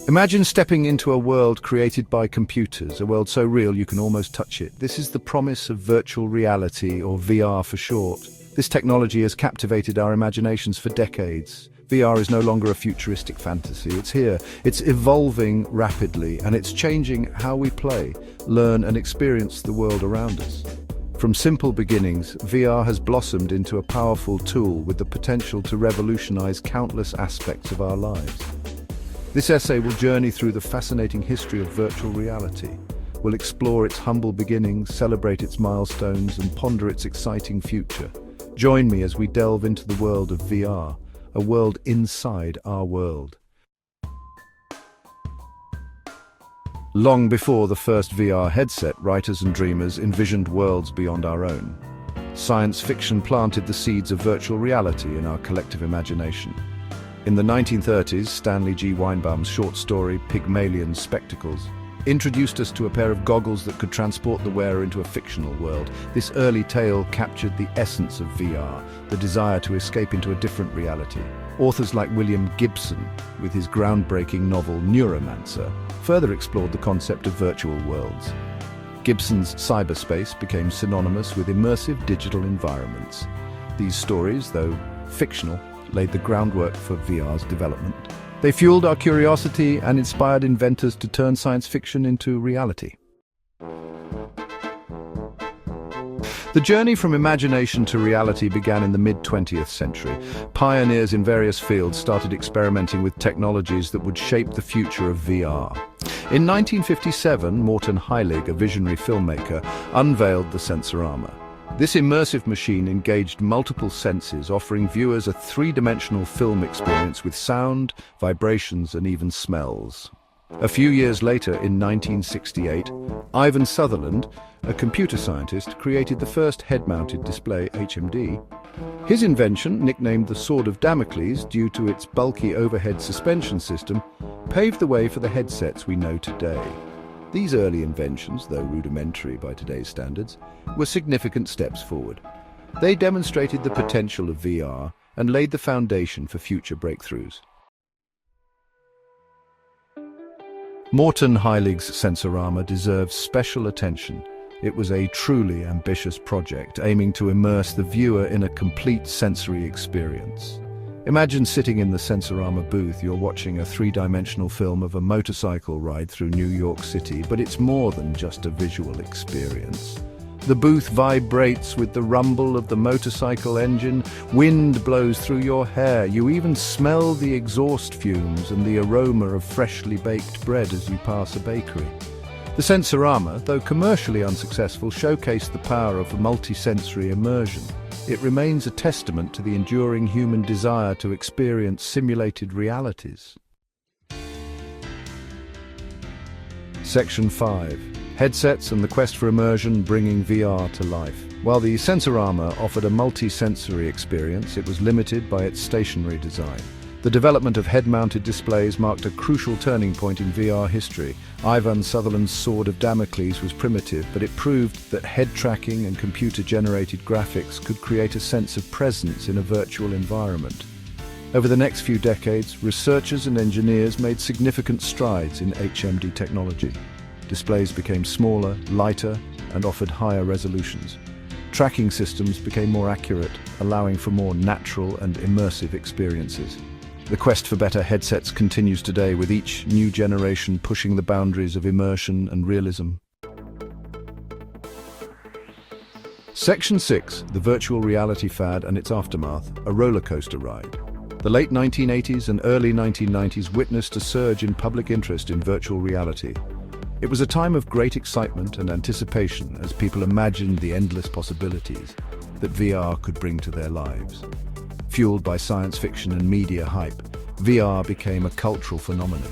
Imagine stepping into a world created by computers, a world so real you can almost touch it. This is the promise of virtual reality, or VR for short. This technology has captivated our imaginations for decades. VR is no longer a futuristic fantasy. It's here, it's evolving rapidly, and it's changing how we play, learn, and experience the world around us. From simple beginnings, VR has blossomed into a powerful tool with the potential to revolutionize countless aspects of our lives. This essay will journey through the fascinating history of virtual reality. We'll explore its humble beginnings, celebrate its milestones, and ponder its exciting future. Join me as we delve into the world of VR, a world inside our world. Long before the first VR headset, writers and dreamers envisioned worlds beyond our own. Science fiction planted the seeds of virtual reality in our collective imagination. In the 1930s, Stanley G. Weinbaum's short story, Pygmalion's Spectacles, introduced us to a pair of goggles that could transport the wearer into a fictional world. This early tale captured the essence of VR, the desire to escape into a different reality. Authors like William Gibson, with his groundbreaking novel Neuromancer, further explored the concept of virtual worlds. Gibson's cyberspace became synonymous with immersive digital environments. These stories, though fictional, laid the groundwork for VR's development. They fueled our curiosity and inspired inventors to turn science fiction into reality. The journey from imagination to reality began in the mid-20th century. Pioneers in various fields started experimenting with technologies that would shape the future of VR. In 1957, Morton Heilig, a visionary filmmaker, unveiled the Sensorama. This immersive machine engaged multiple senses, offering viewers a three-dimensional film experience with sound, vibrations, and even smells. A few years later, in 1968, Ivan Sutherland, a computer scientist, created the first head-mounted display, HMD. His invention, nicknamed the Sword of Damocles due to its bulky overhead suspension system, paved the way for the headsets we know today. These early inventions, though rudimentary by today's standards, were significant steps forward. They demonstrated the potential of VR and laid the foundation for future breakthroughs. Morton Heilig's Sensorama deserves special attention. It was a truly ambitious project, aiming to immerse the viewer in a complete sensory experience. Imagine sitting in the Sensorama booth. You're watching a three-dimensional film of a motorcycle ride through New York City, but it's more than just a visual experience. The booth vibrates with the rumble of the motorcycle engine, wind blows through your hair, you even smell the exhaust fumes and the aroma of freshly baked bread as you pass a bakery. The Sensorama, though commercially unsuccessful, showcased the power of a multi-sensory immersion. It remains a testament to the enduring human desire to experience simulated realities. Section 5. Headsets and the quest for immersion, bringing VR to life. While the Sensorama offered a multi-sensory experience, it was limited by its stationary design. The development of head-mounted displays marked a crucial turning point in VR history. Ivan Sutherland's Sword of Damocles was primitive, but it proved that head tracking and computer-generated graphics could create a sense of presence in a virtual environment. Over the next few decades, researchers and engineers made significant strides in HMD technology. Displays became smaller, lighter, and offered higher resolutions. Tracking systems became more accurate, allowing for more natural and immersive experiences. The quest for better headsets continues today, with each new generation pushing the boundaries of immersion and realism. Section 6. The virtual reality fad and its aftermath, a roller coaster ride. The late 1980s and early 1990s witnessed a surge in public interest in virtual reality. It was a time of great excitement and anticipation as people imagined the endless possibilities that VR could bring to their lives. Fueled by science fiction and media hype, VR became a cultural phenomenon.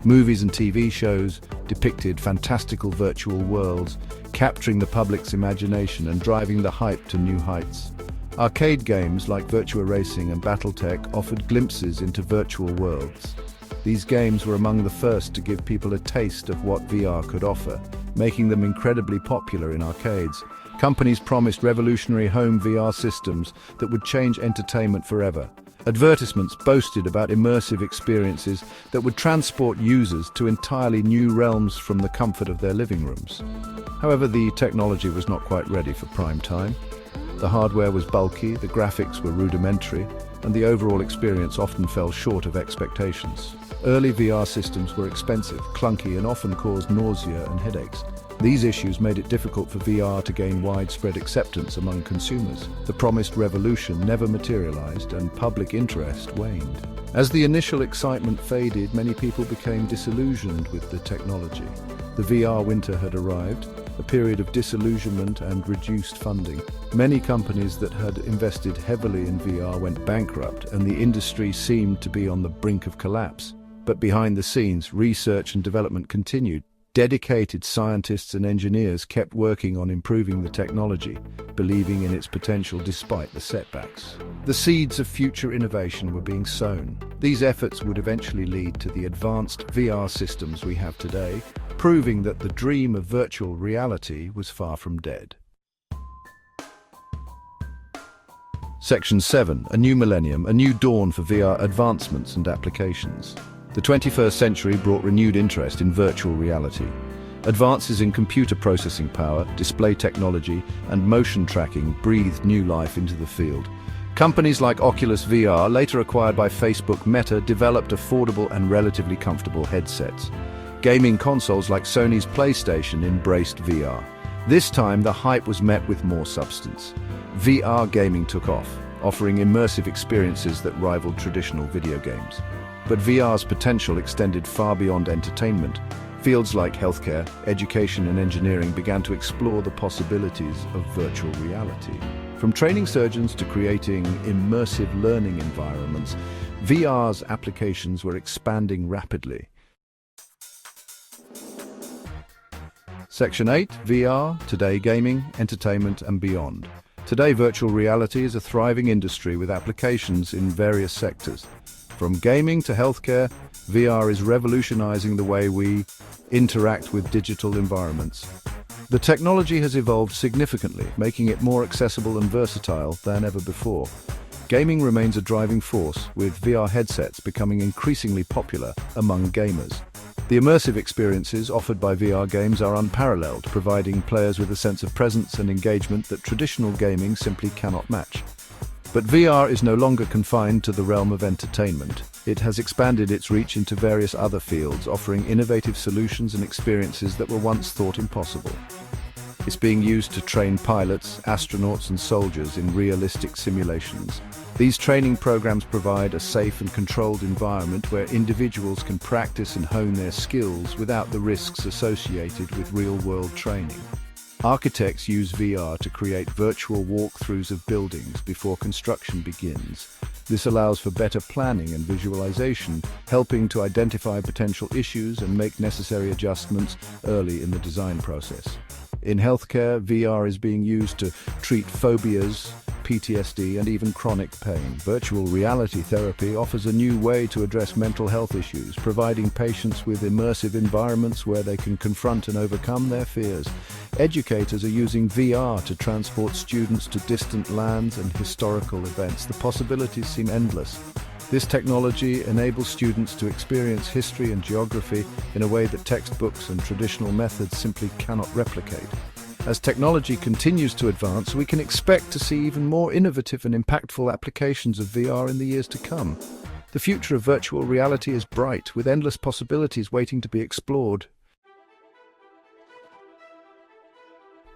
Movies and TV shows depicted fantastical virtual worlds, capturing the public's imagination and driving the hype to new heights. Arcade games like Virtua Racing and Battletech offered glimpses into virtual worlds. These games were among the first to give people a taste of what VR could offer, making them incredibly popular in arcades. Companies promised revolutionary home VR systems that would change entertainment forever. Advertisements boasted about immersive experiences that would transport users to entirely new realms from the comfort of their living rooms. However, the technology was not quite ready for prime time. The hardware was bulky, the graphics were rudimentary, and the overall experience often fell short of expectations. Early VR systems were expensive, clunky, and often caused nausea and headaches. These issues made it difficult for VR to gain widespread acceptance among consumers. The promised revolution never materialized, and public interest waned. As the initial excitement faded, many people became disillusioned with the technology. The VR winter had arrived, a period of disillusionment and reduced funding. Many companies that had invested heavily in VR went bankrupt, and the industry seemed to be on the brink of collapse. But behind the scenes, research and development continued. Dedicated scientists and engineers kept working on improving the technology, believing in its potential despite the setbacks. The seeds of future innovation were being sown. These efforts would eventually lead to the advanced VR systems we have today, proving that the dream of virtual reality was far from dead. Section 7. A new millennium, a new dawn for VR advancements and applications. The 21st century brought renewed interest in virtual reality. Advances in computer processing power, display technology, and motion tracking breathed new life into the field. Companies like Oculus VR, later acquired by Facebook Meta, developed affordable and relatively comfortable headsets. Gaming consoles like Sony's PlayStation embraced VR. This time, the hype was met with more substance. VR gaming took off, offering immersive experiences that rivaled traditional video games. But VR's potential extended far beyond entertainment. Fields like healthcare, education, and engineering began to explore the possibilities of virtual reality. From training surgeons to creating immersive learning environments, VR's applications were expanding rapidly. Section 8. VR, today gaming, entertainment, and beyond. Today, virtual reality is a thriving industry with applications in various sectors. From gaming to healthcare, VR is revolutionizing the way we interact with digital environments. The technology has evolved significantly, making it more accessible and versatile than ever before. Gaming remains a driving force, with VR headsets becoming increasingly popular among gamers. The immersive experiences offered by VR games are unparalleled, providing players with a sense of presence and engagement that traditional gaming simply cannot match. But VR is no longer confined to the realm of entertainment. It has expanded its reach into various other fields, offering innovative solutions and experiences that were once thought impossible. It's being used to train pilots, astronauts, and soldiers in realistic simulations. These training programs provide a safe and controlled environment where individuals can practice and hone their skills without the risks associated with real-world training. Architects use VR to create virtual walkthroughs of buildings before construction begins. This allows for better planning and visualization, helping to identify potential issues and make necessary adjustments early in the design process. In healthcare, VR is being used to treat phobias, PTSD, and even chronic pain. Virtual reality therapy offers a new way to address mental health issues, providing patients with immersive environments where they can confront and overcome their fears. Educators are using VR to transport students to distant lands and historical events. The possibilities seem endless. This technology enables students to experience history and geography in a way that textbooks and traditional methods simply cannot replicate. As technology continues to advance, we can expect to see even more innovative and impactful applications of VR in the years to come. The future of virtual reality is bright, with endless possibilities waiting to be explored.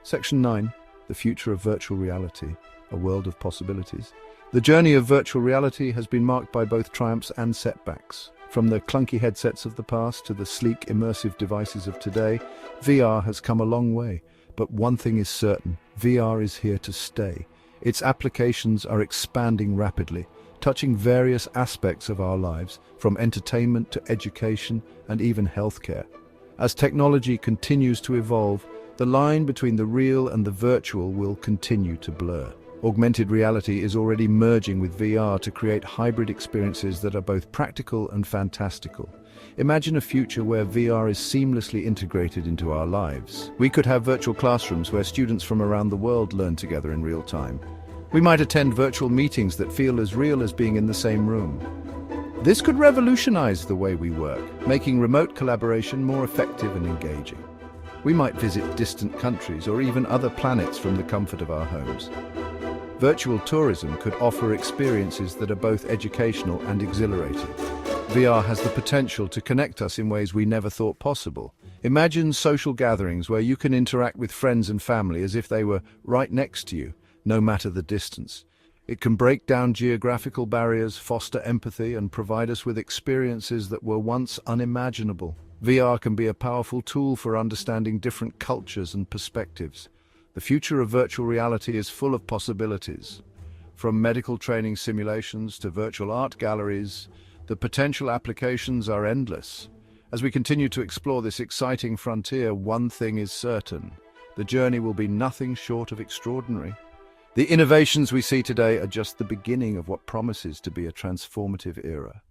Section 9. The future of virtual reality, a world of possibilities. The journey of virtual reality has been marked by both triumphs and setbacks. From the clunky headsets of the past to the sleek, immersive devices of today, VR has come a long way. But one thing is certain, VR is here to stay. Its applications are expanding rapidly, touching various aspects of our lives, from entertainment to education and even healthcare. As technology continues to evolve, the line between the real and the virtual will continue to blur. Augmented reality is already merging with VR to create hybrid experiences that are both practical and fantastical. Imagine a future where VR is seamlessly integrated into our lives. We could have virtual classrooms where students from around the world learn together in real time. We might attend virtual meetings that feel as real as being in the same room. This could revolutionize the way we work, making remote collaboration more effective and engaging. We might visit distant countries or even other planets from the comfort of our homes. Virtual tourism could offer experiences that are both educational and exhilarating. VR has the potential to connect us in ways we never thought possible. Imagine social gatherings where you can interact with friends and family as if they were right next to you, no matter the distance. It can break down geographical barriers, foster empathy, and provide us with experiences that were once unimaginable. VR can be a powerful tool for understanding different cultures and perspectives. The future of virtual reality is full of possibilities. From medical training simulations to virtual art galleries, the potential applications are endless. As we continue to explore this exciting frontier, one thing is certain: the journey will be nothing short of extraordinary. The innovations we see today are just the beginning of what promises to be a transformative era.